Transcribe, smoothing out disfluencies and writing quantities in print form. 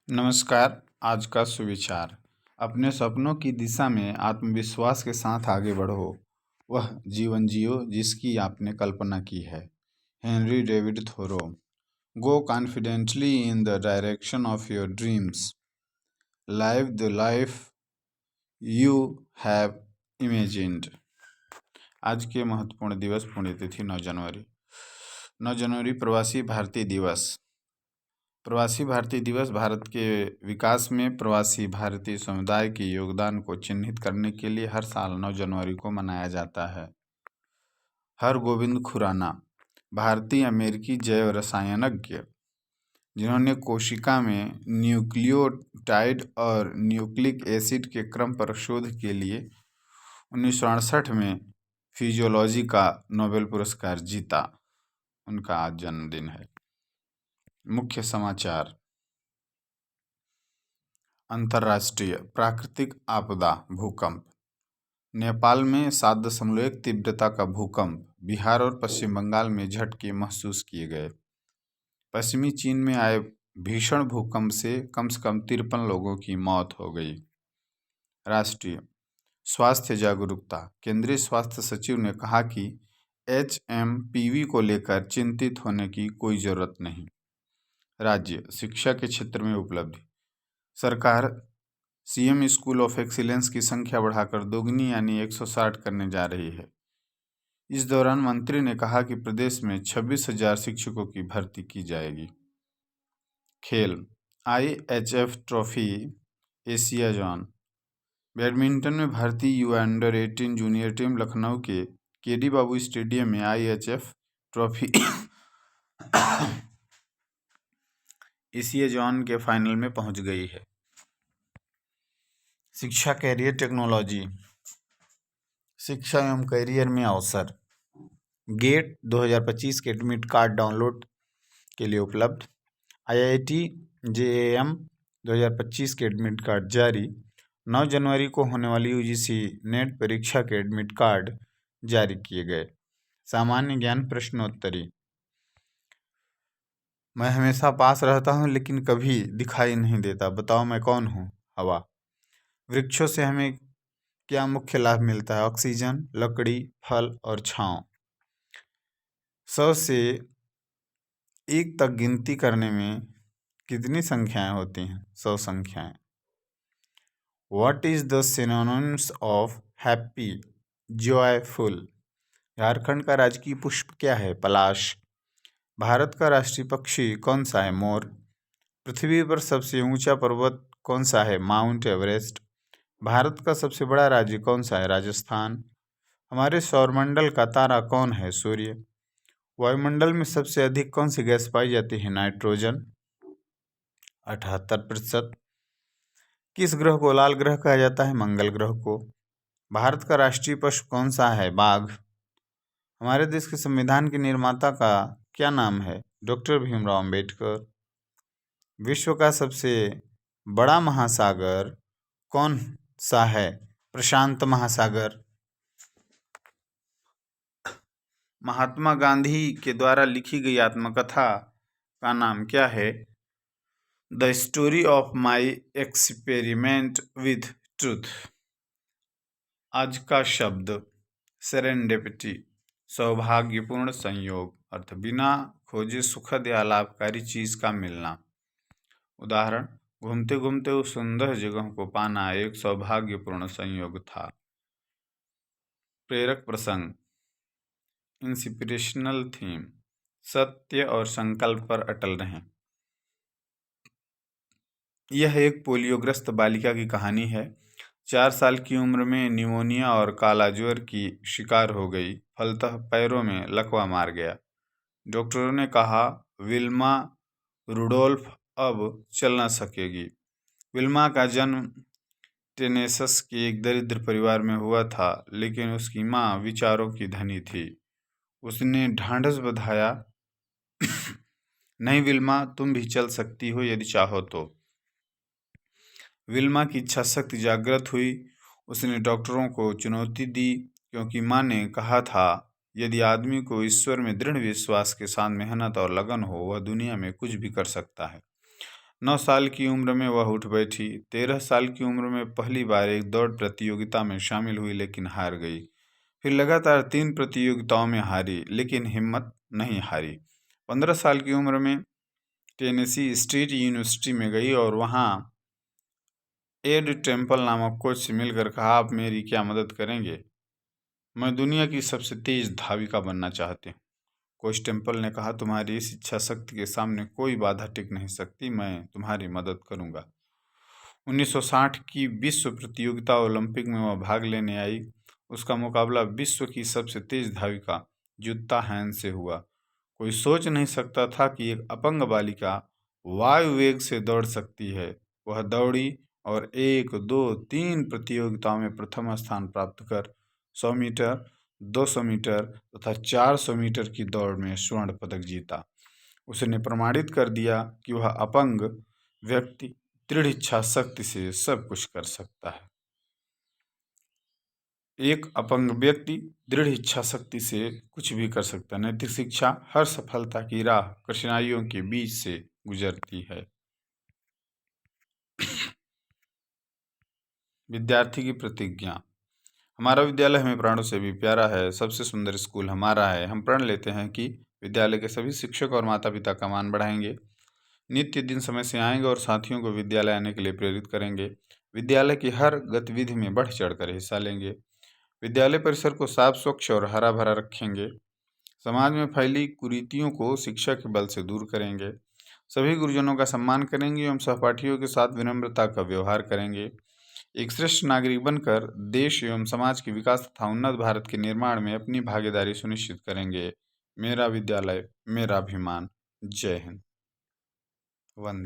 नमस्कार। आज का सुविचार। अपने सपनों की दिशा में आत्मविश्वास के साथ आगे बढ़ो। वह जीवन जियो जिसकी आपने कल्पना की है। Henry David Thoreau. Go confidently in the direction of your dreams. Live the life you have imagined. आज के महत्वपूर्ण दिवस पुण्यतिथि 9 जनवरी। 9 जनवरी प्रवासी भारतीय दिवस। प्रवासी भारतीय दिवस भारत के विकास में प्रवासी भारतीय समुदाय के योगदान को चिन्हित करने के लिए हर साल 9 जनवरी को मनाया जाता है। हरगोविंद खुराना, भारतीय अमेरिकी जैव रसायनज्ञ, जिन्होंने कोशिका में न्यूक्लियोटाइड और न्यूक्लिक एसिड के क्रम पर शोध के लिए 1968 में फिजियोलॉजी का नोबेल पुरस्कार जीता। उनका आज जन्मदिन है। मुख्य समाचार। अंतर्राष्ट्रीय प्राकृतिक आपदा भूकंप। नेपाल में 7.1 तीव्रता का भूकंप। बिहार और पश्चिम बंगाल में झटके महसूस किए गए। पश्चिमी चीन में आए भीषण भूकंप से कम 53 लोगों की मौत हो गई। राष्ट्रीय स्वास्थ्य जागरूकता। केंद्रीय स्वास्थ्य सचिव ने कहा कि HMPV को लेकर चिंतित होने की कोई जरूरत नहीं। राज्य शिक्षा के क्षेत्र में उपलब्धि। सरकार CM स्कूल ऑफ एक्सीलेंस की संख्या बढ़ाकर दोगुनी यानी 160 करने जा रही है। इस दौरान मंत्री ने कहा कि प्रदेश में 26,000 शिक्षकों की भर्ती की जाएगी। खेल। IHF trophy Asia zone. Badminton में भारतीय युवा अंडर-18 जूनियर टीम लखनऊ के KD बाबू स्टेडियम में IHF ट्रॉफी एशिया जोन के फाइनल में पहुंच गई है। शिक्षा, कैरियर, टेक्नोलॉजी। शिक्षा एवं कैरियर में अवसर। गेट 2025 के एडमिट कार्ड डाउनलोड के लिए उपलब्ध। IIT JAM 2025 के एडमिट कार्ड जारी। 9 जनवरी को होने वाली UGC नेट परीक्षा के एडमिट कार्ड जारी किए गए। सामान्य ज्ञान प्रश्नोत्तरी। मैं हमेशा पास रहता हूँ लेकिन कभी दिखाई नहीं देता, बताओ मैं कौन हूँ? हवा। वृक्षों से हमें क्या मुख्य लाभ मिलता है? ऑक्सीजन, लकड़ी, फल और छांव। 100 से 1 तक गिनती करने में कितनी संख्याएं होती हैं? 100 संख्याएं। What is the synonyms of happy? Joyful। Jharkhand का राजकीय पुष्प क्या है? पलाश। भारत का राष्ट्रीय पक्षी कौन सा है? मोर। पृथ्वी पर सबसे ऊंचा पर्वत कौन सा है? Mount Everest. भारत का सबसे बड़ा राज्य कौन सा है? राजस्थान। हमारे सौरमंडल का तारा कौन है? सूर्य। वायुमंडल में सबसे अधिक कौन सी गैस पाई जाती है? नाइट्रोजन 78%। किस ग्रह को लाल ग्रह कहा जाता है? मंगल ग्रह को। भारत का राष्ट्रीय पशु कौन सा है? बाघ। हमारे देश के संविधान के निर्माता का क्या नाम है? डॉक्टर भीमराव अंबेडकर। विश्व का सबसे बड़ा महासागर कौन सा है? प्रशांत महासागर। महात्मा गांधी के द्वारा लिखी गई आत्मकथा का नाम क्या है? The story of my experiment with truth. आज का शब्द सेरेंडिपिटी, सौभाग्यपूर्ण संयोग। अर्थ बिना खोजे सुखद या लाभकारी चीज का मिलना। उदाहरण, घूमते घूमते उस सुंदर जगह को पाना एक सौभाग्यपूर्ण संयोग था। प्रेरक प्रसंग, इंस्पिरेशनल थीम, सत्य और संकल्प पर अटल रहें। यह एक पोलियोग्रस्त बालिका की कहानी है। 4 साल की उम्र में निमोनिया और काला ज्वर की शिकार हो गई, फलतः पैरों में लकवा मार गया। डॉक्टरों ने कहा विल्मा रुडोल्फ अब चल न सकेगी। विल्मा का जन्म टेनेसस के एक दरिद्र परिवार में हुआ था, लेकिन उसकी माँ विचारों की धनी थी। उसने ढांढस बंधाया, नहीं विल्मा, तुम भी चल सकती हो यदि चाहो तो। विल्मा की इच्छा शक्ति जागृत हुई। उसने डॉक्टरों को चुनौती दी, क्योंकि माँ ने कहा था यदि आदमी को ईश्वर में दृढ़ विश्वास के साथ मेहनत और लगन हो, वह दुनिया में कुछ भी कर सकता है। 9 साल की उम्र में वह उठ बैठी। 13 साल की उम्र में पहली बार एक दौड़ प्रतियोगिता में शामिल हुई लेकिन हार गई। फिर लगातार 3 प्रतियोगिताओं में हारी लेकिन हिम्मत नहीं हारी। 15 साल की उम्र में टेनेसी स्टेट यूनिवर्सिटी में गई और वहाँ एड टेम्पल नामक कोच से मिलकर कहा, आप मेरी क्या मदद करेंगे? मैं दुनिया की सबसे तेज धाविका बनना चाहती हूँ। कोच टेम्पल ने कहा, तुम्हारी इस इच्छा शक्ति के सामने कोई बाधा टिक नहीं सकती, मैं तुम्हारी मदद करूंगा। 1960 की विश्व प्रतियोगिता ओलंपिक में वह भाग लेने आई। उसका मुकाबला विश्व की सबसे तेज धाविका जुत्ता हैन से हुआ। कोई सोच नहीं सकता था कि एक अपंग बालिका वायु वेग से दौड़ सकती है। वह दौड़ी और 1, 2, 3 प्रतियोगिताओं में प्रथम स्थान प्राप्त कर 100 मीटर, 200 मीटर तथा 400 मीटर की दौड़ में स्वर्ण पदक जीता। उसने प्रमाणित कर दिया कि वह अपंग व्यक्ति दृढ़ इच्छा शक्ति से सब कुछ कर सकता है। एक अपंग व्यक्ति दृढ़ इच्छा शक्ति से कुछ भी कर सकता है। नैतिक शिक्षा, हर सफलता की राह कठिनाइयों के बीच से गुजरती है। विद्यार्थी की प्रतिज्ञा। हमारा विद्यालय हमें प्राणों से भी प्यारा है। सबसे सुंदर स्कूल हमारा है। हम प्रण लेते हैं कि विद्यालय के सभी शिक्षक और माता पिता का मान बढ़ाएंगे, नित्य दिन समय से आएंगे और साथियों को विद्यालय आने के लिए प्रेरित करेंगे। विद्यालय की हर गतिविधि में बढ़ चढ़कर हिस्सा लेंगे। विद्यालय परिसर को साफ, स्वच्छ और हरा भरा रखेंगे। समाज में फैली कुरीतियों को शिक्षा के बल से दूर करेंगे। सभी गुरुजनों का सम्मान करेंगे एवं सहपाठियों के साथ विनम्रता का व्यवहार करेंगे। एक श्रेष्ठ नागरिक बनकर देश एवं समाज के विकास तथा उन्नत भारत के निर्माण में अपनी भागीदारी सुनिश्चित करेंगे। मेरा विद्यालय, मेरा अभिमान। जय हिंद। वंदे।